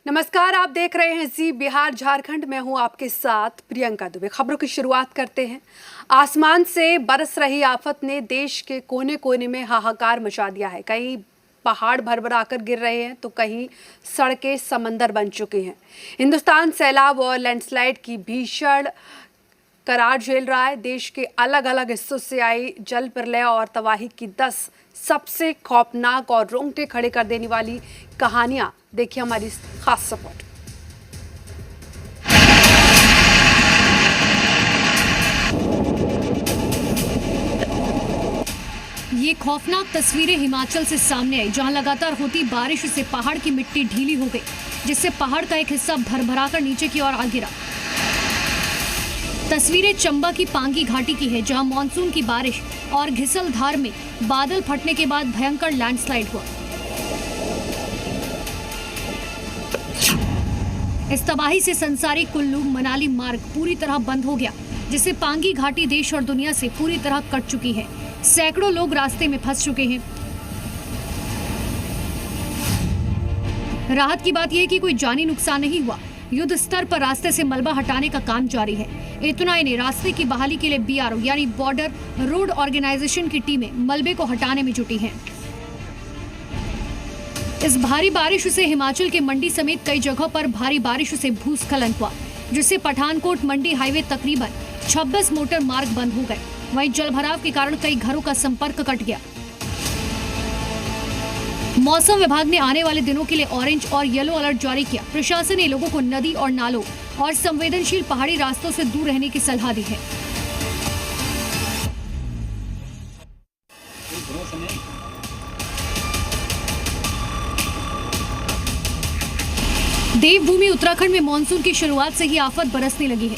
नमस्कार, आप देख रहे हैं जी बिहार झारखंड। मैं हूं आपके साथ प्रियंका दुबे। खबरों की शुरुआत करते हैं। आसमान से बरस रही आफत ने देश के कोने कोने में हाहाकार मचा दिया है। कहीं पहाड़ भरभरा कर गिर रहे हैं तो कहीं सड़कें समंदर बन चुकी हैं। हिंदुस्तान सैलाब और लैंडस्लाइड की भीषण करार झेल रहा है। देश के अलग अलग हिस्सों से आई जल प्रलय और तबाही की 10 सबसे खौफनाक और रोंगटे खड़े कर देने वाली कहानियां देखिए हमारी इस खास रिपोर्ट। ये खौफनाक तस्वीरें हिमाचल से सामने आई, जहां लगातार होती बारिश से पहाड़ की मिट्टी ढीली हो गई, जिससे पहाड़ का एक हिस्सा भरभराकर नीचे की ओर आ गिरा। तस्वीरें चंबा की पांगी घाटी की है, जहां मानसून की बारिश और घिसलधार में बादल फटने के बाद भयंकर लैंडस्लाइड हुआ। इस तबाही से संसारी कुल्लू मनाली मार्ग पूरी तरह बंद हो गया, जिससे पांगी घाटी देश और दुनिया से पूरी तरह कट चुकी है। सैकड़ों लोग रास्ते में फंस चुके हैं। राहत की बात यह है कि कोई जानी नुकसान नहीं हुआ। युद्ध स्तर पर रास्ते से मलबा हटाने का काम जारी है। इतना ही नहीं, रास्ते की बहाली के लिए BRO यानी बॉर्डर रोड ऑर्गेनाइजेशन की टीमें मलबे को हटाने में जुटी हैं। इस भारी बारिश से हिमाचल के मंडी समेत कई जगहों पर भारी बारिश से भूस्खलन हुआ, जिससे पठानकोट मंडी हाईवे तकरीबन 26 मोटर मार्ग बंद हो गए। वहीं जलभराव के कारण कई घरों का संपर्क कट गया। मौसम विभाग ने आने वाले दिनों के लिए ऑरेंज और येलो अलर्ट जारी किया। प्रशासन ने लोगों को नदी और नालों और संवेदनशील पहाड़ी रास्तों से दूर रहने की सलाह दी है। देवभूमि उत्तराखंड में मानसून की शुरुआत से ही आफत बरसने लगी है।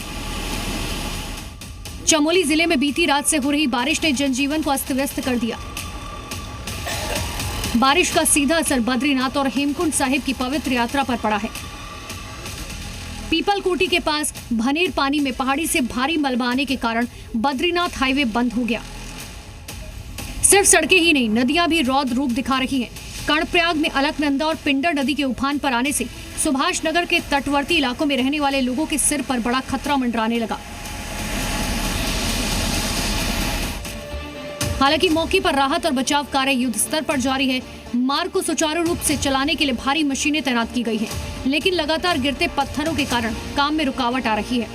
चमोली जिले में बीती रात से हो रही बारिश ने जनजीवन को अस्त व्यस्त कर दिया। बारिश का सीधा असर बद्रीनाथ और हेमकुंड साहिब की पवित्र यात्रा पर पड़ा है। पीपलकोटी के पास भनेर पानी में पहाड़ी से भारी मलबा आने के कारण बद्रीनाथ हाईवे बंद हो गया। सिर्फ सड़कें ही नहीं, नदियां भी रौद्र रूप दिखा रही हैं। कर्णप्रयाग में अलकनंदा और पिंडर नदी के उफान पर आने से सुभाष नगर के तटवर्ती इलाकों में रहने वाले लोगों के सिर पर बड़ा खतरा मंडराने लगा। हालांकि मौके पर राहत और बचाव कार्य युद्ध स्तर पर जारी है। मार्ग को सुचारू रूप से चलाने के लिए भारी मशीनें तैनात की गई हैं, लेकिन लगातार गिरते पत्थरों के कारण काम में रुकावट आ रही है।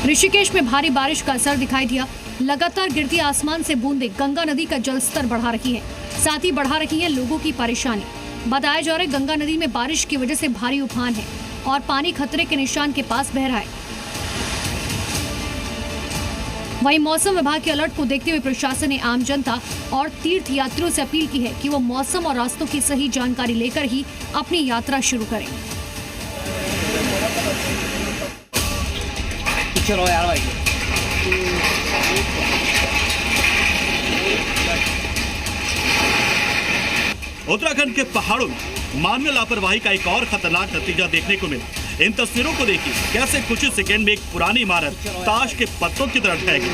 ऋषिकेश में भारी बारिश का असर दिखाई दिया। लगातार गिरती आसमान से बूंदें गंगा नदी का जलस्तर बढ़ा रही है, साथ ही बढ़ा रही है लोगों की परेशानी। बताया जा रहा है गंगा नदी में बारिश की वजह से भारी उफान है और पानी खतरे के निशान के पास बह रहा है। वहीं मौसम विभाग के अलर्ट को देखते हुए प्रशासन ने आम जनता और तीर्थ यात्रियों से अपील की है कि वो मौसम और रास्तों की सही जानकारी लेकर ही अपनी यात्रा शुरू करें। उत्तराखंड के पहाड़ों में मानवीय लापरवाही का एक और खतरनाक नतीजा देखने को मिला। इन तस्वीरों को देखिए, कैसे कुछ ही सेकंड में एक पुरानी इमारत ताश के पत्तों की तरह ढह गई।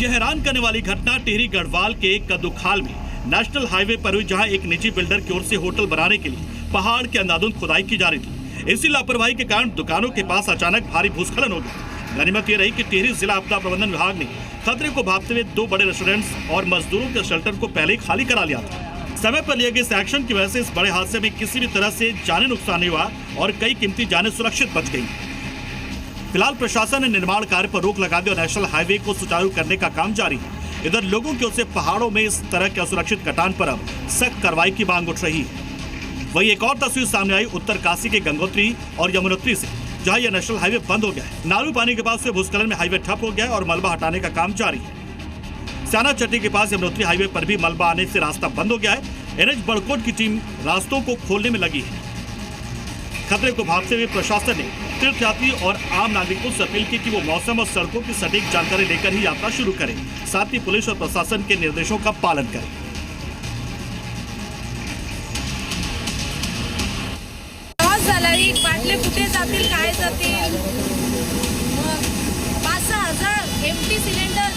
यह हैरान करने वाली घटना टिहरी गढ़वाल के कद्दूखाल में नेशनल हाईवे पर हुई, जहां एक निजी बिल्डर की ओर से होटल बनाने के लिए पहाड़ के अंधाधुंध खुदाई की जा रही थी। इसी लापरवाही के कारण दुकानों के पास अचानक भारी भूस्खलन हो गया। गनीमत ये रही कि टिहरी जिला आपदा प्रबंधन विभाग ने खतरे को भांपते हुए 2 बड़े रेस्टोरेंट्स और मजदूरों के शेल्टर को पहले ही खाली करा लिया था। समय पर लिए गए इस एक्शन की वजह से इस बड़े हादसे में किसी भी तरह से जानी नुकसान नहीं हुआ और कई कीमती जानें सुरक्षित बच गई। फिलहाल प्रशासन ने निर्माण कार्य पर रोक लगा दी और नेशनल हाईवे को सुचारू करने का काम जारी है। इधर लोगों की ओर से पहाड़ों में इस तरह के असुरक्षित कटान पर अब सख्त कार्रवाई की मांग उठ रही है। वही एक और तस्वीर सामने आई उत्तरकाशी के गंगोत्री और यमुनोत्री से, जहां यह नेशनल हाईवे बंद हो गया है। नालू पानी के पास से भूस्खलन में हाईवे ठप हो गया है और मलबा हटाने का काम जारी है। स्याना चट्टी के पास यमुनोत्री हाईवे पर भी मलबा आने से रास्ता बंद हो गया है। NH बड़कोट की टीम रास्तों को खोलने में लगी है। खतरे को भांपते हुए प्रशासन ने तीर्थयात्री और आम नागरिकों से अपील की कि वो मौसम और सड़कों की सटीक जानकारी लेकर ही यात्रा शुरू करें। साथ ही पुलिस और प्रशासन के निर्देशों का पालन करें। बाटले कुठे जातील, काय जातील, 5-6 हजार एमटी सिलेंडर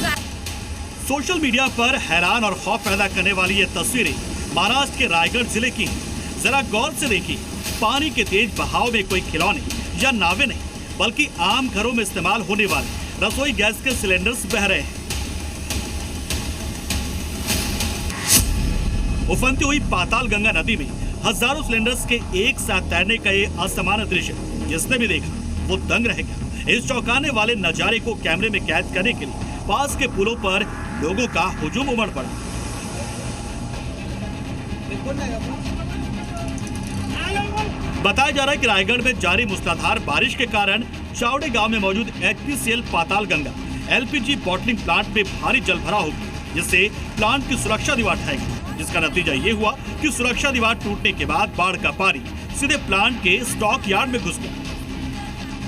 सोशल मीडिया पर हैरान और खौफ पैदा करने वाली ये तस्वीरें महाराष्ट्र के रायगढ़ जिले की हैं। जरा गौर से देखिए, पानी के तेज बहाव में कोई खिलौने या नावें नहीं, बल्कि आम घरों में इस्तेमाल होने वाले रसोई गैस के सिलेंडर्स बह रहे हैं। उफनती हुई पाताल गंगा नदी में हजारों सिलेंडर्स के एक साथ तैरने का ये असामान्य दृश्य जिसने भी देखा वो दंग रह गया। इस चौंकाने वाले नजारे को कैमरे में कैद करने के लिए पास के पुलों पर लोगों का हुजूम उमड़ पड़ा। बताया जा रहा है कि रायगढ़ में जारी मूसलाधार बारिश के कारण चावड़े गांव में मौजूद HPCL पाताल गंगा LPG बॉटलिंग प्लांट में भारी जलभराव हो गया, जिससे प्लांट की सुरक्षा दीवार ढह गई, जिसका नतीजा ये हुआ कि सुरक्षा दीवार टूटने के बाद बाढ़ का पानी सीधे प्लांट के स्टॉक यार्ड में घुस गया।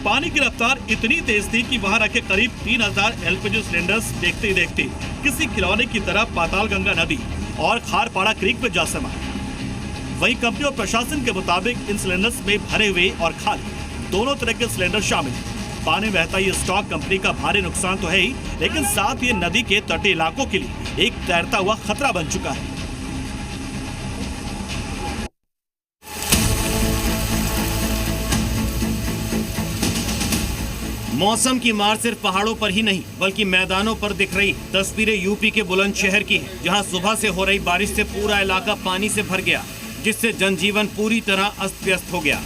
पानी की रफ्तार इतनी तेज थी कि वहां रखे करीब 3000 LPG सिलेंडर्स देखते ही देखते किसी खिलौने की तरह पाताल गंगा नदी और खारपाड़ा क्रीक में जा समा। वहीं कंपनी और प्रशासन के मुताबिक इन सिलेंडर्स में भरे हुए और खाली दोनों तरह के सिलेंडर शामिल हैं। पानी में बहता ये स्टॉक कंपनी का भारी नुकसान तो है ही, लेकिन साथ ये नदी के तटीय इलाकों के लिए एक तैरता हुआ खतरा बन चुका है। मौसम की मार सिर्फ पहाड़ों पर ही नहीं बल्कि मैदानों पर दिख रही। तस्वीरें यूपी के बुलंदशहर की हैं, जहां सुबह से हो रही बारिश से पूरा इलाका पानी से भर गया, जिससे जनजीवन पूरी तरह अस्त व्यस्त हो गया।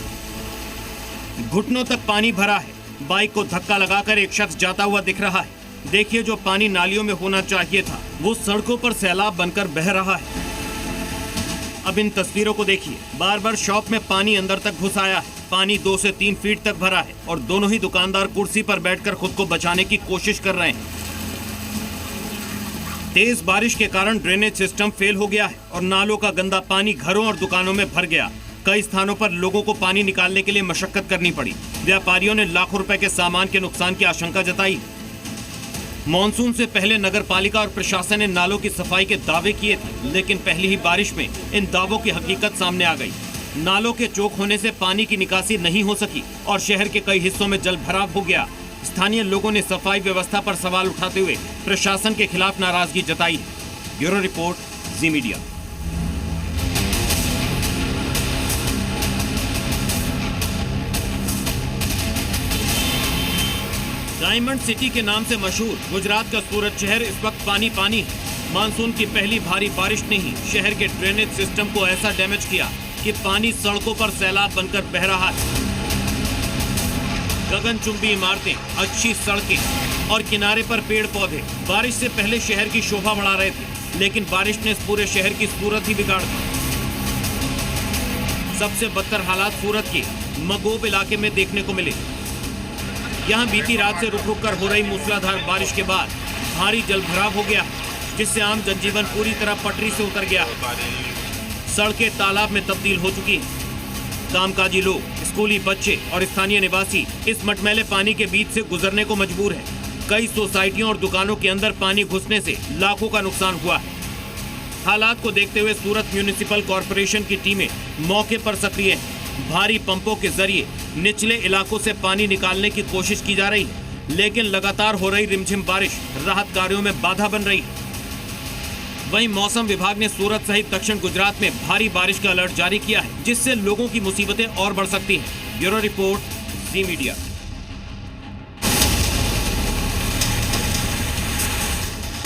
घुटनों तक पानी भरा है। बाइक को धक्का लगाकर एक शख्स जाता हुआ दिख रहा है। देखिए, जो पानी नालियों में होना चाहिए था वो सड़कों पर सैलाब बनकर बह रहा है। अब इन तस्वीरों को देखिए, बार बार शॉप में पानी अंदर तक घुस आया है। पानी 2 से 3 फीट तक भरा है और दोनों ही दुकानदार कुर्सी पर बैठकर खुद को बचाने की कोशिश कर रहे हैं। तेज बारिश के कारण ड्रेनेज सिस्टम फेल हो गया है और नालों का गंदा पानी घरों और दुकानों में भर गया। कई स्थानों पर लोगों को पानी निकालने के लिए मशक्कत करनी पड़ी। व्यापारियों ने लाखों रुपए के सामान के नुकसान की आशंका जताई। मॉनसून से पहले नगर पालिका और प्रशासन ने नालों की सफाई के दावे किए थे, लेकिन पहली ही बारिश में इन दावों की हकीकत सामने आ गई। नालों के चौक होने से पानी की निकासी नहीं हो सकी और शहर के कई हिस्सों में जल भराव हो गया। स्थानीय लोगों ने सफाई व्यवस्था पर सवाल उठाते हुए प्रशासन के खिलाफ नाराजगी जताई है। ब्यूरो रिपोर्ट, जी मीडिया। डायमंड सिटी के नाम से मशहूर गुजरात का सूरत शहर इस वक्त पानी पानी है। मानसून की पहली भारी बारिश ने ही शहर के ड्रेनेज सिस्टम को ऐसा डैमेज किया कि पानी सड़कों पर सैलाब बनकर बह रहा है। गगनचुंबी इमारतें, अच्छी सड़कें और किनारे पर पेड़ पौधे बारिश से पहले शहर की शोभा बढ़ा रहे थे, लेकिन बारिश ने इस पूरे शहर की सूरत ही बिगाड़ दी। सबसे बदतर हालात सूरत के मगोब इलाके में देखने को मिले। यहाँ बीती रात से रुक रुक कर हो रही मूसलाधार बारिश के बाद भारी जलभराव हो गया, जिससे आम जनजीवन पूरी तरह पटरी से उतर गया। सड़कें तालाब में तब्दील हो चुकी हैं। कामकाजी लोग, स्कूली बच्चे और स्थानीय निवासी इस मटमैले पानी के बीच से गुजरने को मजबूर हैं। कई सोसाइटियों और दुकानों के अंदर पानी घुसने से लाखों का नुकसान हुआ है। हालात को देखते हुए सूरत म्यूनिसिपल कॉर्पोरेशन की टीमें मौके पर सक्रिय हैं। भारी पंपों के जरिए निचले इलाकों से पानी निकालने की कोशिश की जा रही है, लेकिन लगातार हो रही रिमझिम बारिश राहत कार्यों में बाधा बन रही है। वहीं मौसम विभाग ने सूरत सहित दक्षिण गुजरात में भारी बारिश का अलर्ट जारी किया है, जिससे लोगों की मुसीबतें और बढ़ सकती हैं। ब्यूरो रिपोर्ट, जी मीडिया।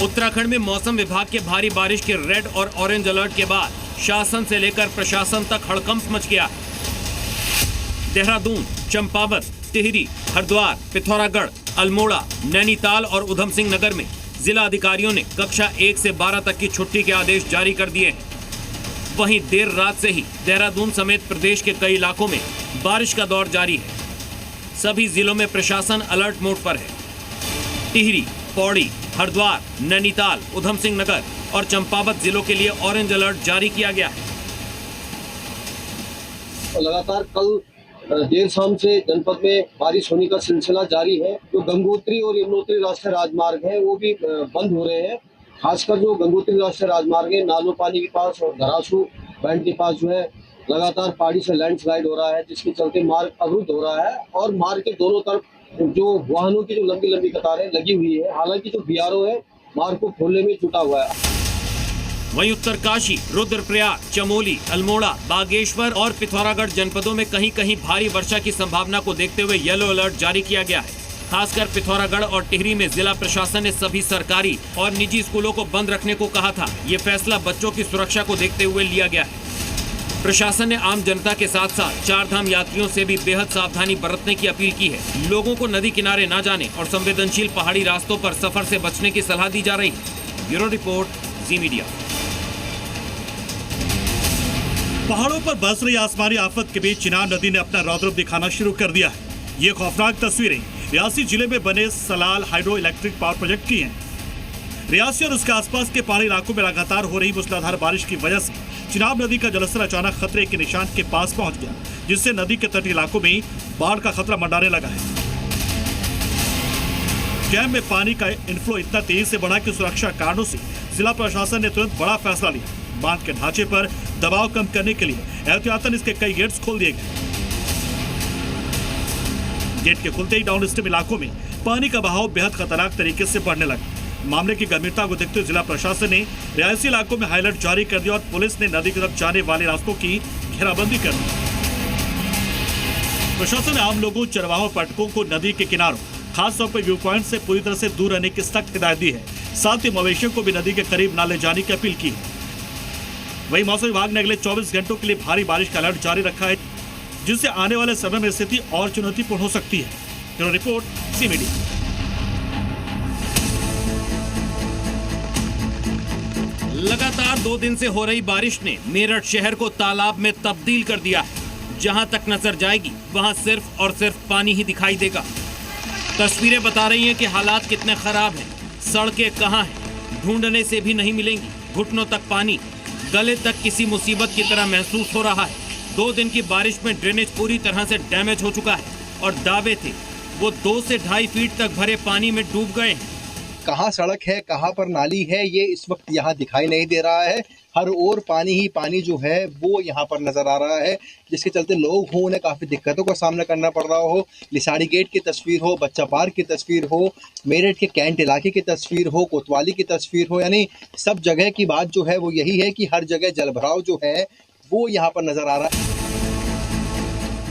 उत्तराखंड में मौसम विभाग के भारी बारिश के रेड और ऑरेंज अलर्ट के बाद शासन से लेकर प्रशासन तक हड़कंप मच गया। देहरादून, चंपावत, टिहरी, हरिद्वार, पिथौरागढ़, अल्मोड़ा, नैनीताल और उधम सिंह नगर में जिला अधिकारियों ने कक्षा 1 से 12 तक की छुट्टी के आदेश जारी कर दिए हैं। वहीं देर रात से ही देहरादून समेत प्रदेश के कई इलाकों में बारिश का दौर जारी है। सभी जिलों में प्रशासन अलर्ट मोड पर है। टिहरी, पौड़ी, हरिद्वार, नैनीताल, उधम सिंह नगर और चंपावत जिलों के लिए ऑरेंज अलर्ट जारी किया गया है। लगातार कल देर शाम से जनपद में बारिश होने का सिलसिला जारी है। जो गंगोत्री और यमुनोत्री राष्ट्रीय राजमार्ग है वो भी बंद हो रहे हैं। खासकर जो गंगोत्री राष्ट्रीय राजमार्ग है, नालो पानी के पास और धरासू बैंड के पास जो है लगातार पहाड़ी से लैंडस्लाइड हो रहा है, जिसके चलते मार्ग अवरुद्ध हो रहा है और मार्ग के दोनों तरफ जो वाहनों की जो लंबी लंबी कतारें लगी हुई है। हालांकि जो BRO है मार्ग को खोलने में जुटा हुआ है। वहीं उत्तरकाशी, रुद्रप्रयाग, चमोली, अल्मोड़ा, बागेश्वर और पिथौरागढ़ जनपदों में कहीं कहीं भारी वर्षा की संभावना को देखते हुए येलो अलर्ट जारी किया गया है। खासकर पिथौरागढ़ और टिहरी में जिला प्रशासन ने सभी सरकारी और निजी स्कूलों को बंद रखने को कहा था। ये फैसला बच्चों की सुरक्षा को देखते हुए लिया गया है। प्रशासन ने आम जनता के साथ साथ चारधाम यात्रियों से भी बेहद सावधानी बरतने की अपील की है। लोगों को नदी किनारे न जाने और संवेदनशील पहाड़ी रास्तों पर सफर से बचने की सलाह दी जा रही है। ब्यूरो रिपोर्ट, जी मीडिया। पहाड़ों पर बरस रही आसमानी आफत के बीच चिनाब नदी ने अपना रौद्र रूप दिखाना शुरू कर दिया है। ये खौफनाक तस्वीरें रियासी जिले में बने Salal hydro electric power project की हैं। रियासी और उसके आसपास के पहाड़ी इलाकों में लगातार हो रही मूसलाधार बारिश की वजह से चिनाब नदी का जलस्तर अचानक खतरे के निशान के पास पहुंच गया, जिससे नदी के तटीय इलाकों में बाढ़ का खतरा मंडराने लगा है। डैम में पानी का इनफ्लो इतना तेजी से बढ़ा कि सुरक्षा कारणों से जिला प्रशासन ने तुरंत बड़ा फैसला लिया। बांध के ढांचे पर दबाव कम करने के लिए एहतियातन इसके कई गेट्स खोल दिए गए। गेट के खुलते ही डाउन स्ट्रीम इलाकों में पानी का बहाव बेहद खतरनाक तरीके से बढ़ने लगा। मामले की गंभीरता को देखते हुए जिला प्रशासन ने रियासी इलाकों में हाई अलर्ट जारी कर दिया और पुलिस ने नदी की तरफ जाने वाले रास्तों की घेराबंदी कर दी। प्रशासन ने आम लोगों, चरवाहों, पर्यटकों को नदी के किनारों, खासतौर पर व्यू पॉइंट से पूरी तरह से दूर रहने की सख्त हिदायत दी है। साथ ही मवेशियों को भी नदी के करीब न ले जाने की अपील की है। वहीं मौसम विभाग ने अगले 24 घंटों के लिए भारी बारिश का अलर्ट जारी रखा है, जिससे आने वाले समय में स्थिति और चुनौतीपूर्ण हो सकती है। ब्यूरो रिपोर्ट, जी मीडिया। लगातार 2 दिन से हो रही बारिश ने मेरठ शहर को तालाब में तब्दील कर दिया है। जहां तक नजर जाएगी वहां सिर्फ और सिर्फ पानी ही दिखाई देगा। तस्वीरें बता रही हैं कि हालात कितने खराब हैं। सड़कें कहां हैं, ढूंढने से भी नहीं मिलेंगी। घुटनों तक पानी, गले तक किसी मुसीबत की तरह महसूस हो रहा है। 2 दिन की बारिश में ड्रेनेज पूरी तरह से डैमेज हो चुका है और दावे थे वो 2 से 2.5 फीट तक भरे पानी में डूब गए हैं। कहाँ सड़क है, कहाँ पर नाली है, ये इस वक्त यहाँ दिखाई नहीं दे रहा है। हर ओर पानी ही पानी जो है वो यहाँ पर नज़र आ रहा है, जिसके चलते लोग हो उन्हें काफ़ी दिक्कतों का सामना करना पड़ रहा हो। लिसाड़ी गेट की तस्वीर हो, बच्चा पार्क की तस्वीर हो, मेरठ के कैंट इलाके की तस्वीर हो, कोतवाली की तस्वीर हो, यानी सब जगह की बात जो है वो यही है कि हर जगह जलभराव जो है वो यहाँ पर नज़र आ रहा है।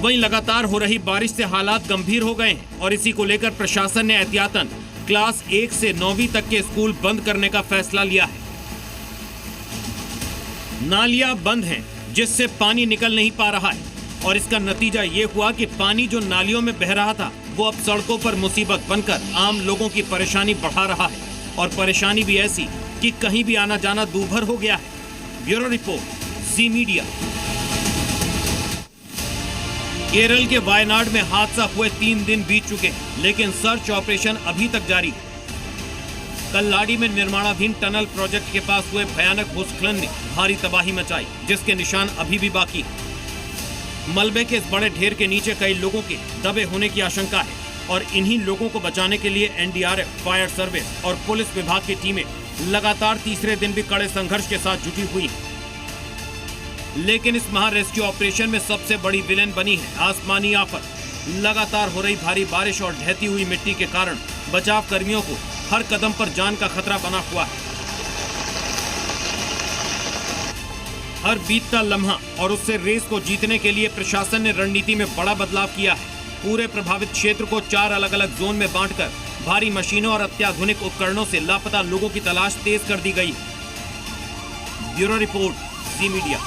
वहीं लगातार हो रही बारिश से हालात गंभीर हो गए हैं और इसी को लेकर प्रशासन ने एहतियातन क्लास 1 से 9वीं तक के स्कूल बंद करने का फैसला लिया है। नालियां बंद हैं, जिससे पानी निकल नहीं पा रहा है और इसका नतीजा ये हुआ कि पानी जो नालियों में बह रहा था वो अब सड़कों पर मुसीबत बनकर आम लोगों की परेशानी बढ़ा रहा है और परेशानी भी ऐसी कि कहीं भी आना जाना दूभर हो गया है। ब्यूरो रिपोर्ट, जी मीडिया। केरल के वायनाड में हादसा हुए 3 दिन बीत चुके हैं, लेकिन सर्च ऑपरेशन अभी तक जारी है। कल्लाडी में निर्माणाधीन टनल प्रोजेक्ट के पास हुए भयानक भूस्खलन ने भारी तबाही मचाई, जिसके निशान अभी भी बाकी है। मलबे के इस बड़े ढेर के नीचे कई लोगों के दबे होने की आशंका है और इन्हीं लोगों को बचाने के लिए एनडीआरएफ, फायर सर्विस और पुलिस विभाग की टीमें लगातार तीसरे दिन भी कड़े संघर्ष के साथ जुटी हुई हैं। लेकिन इस महा रेस्क्यू ऑपरेशन में सबसे बड़ी विलेन बनी है आसमानी आफत। लगातार हो रही भारी बारिश और ढहती हुई मिट्टी के कारण बचाव कर्मियों को हर कदम पर जान का खतरा बना हुआ है। हर बीतता लम्हा और उससे रेस को जीतने के लिए प्रशासन ने रणनीति में बड़ा बदलाव किया है। पूरे प्रभावित क्षेत्र को 4 अलग अलग जोन में बांटकर भारी मशीनों और अत्याधुनिक उपकरणों से लापता लोगों की तलाश तेज कर दी गई है। ब्यूरो रिपोर्ट, जी मीडिया।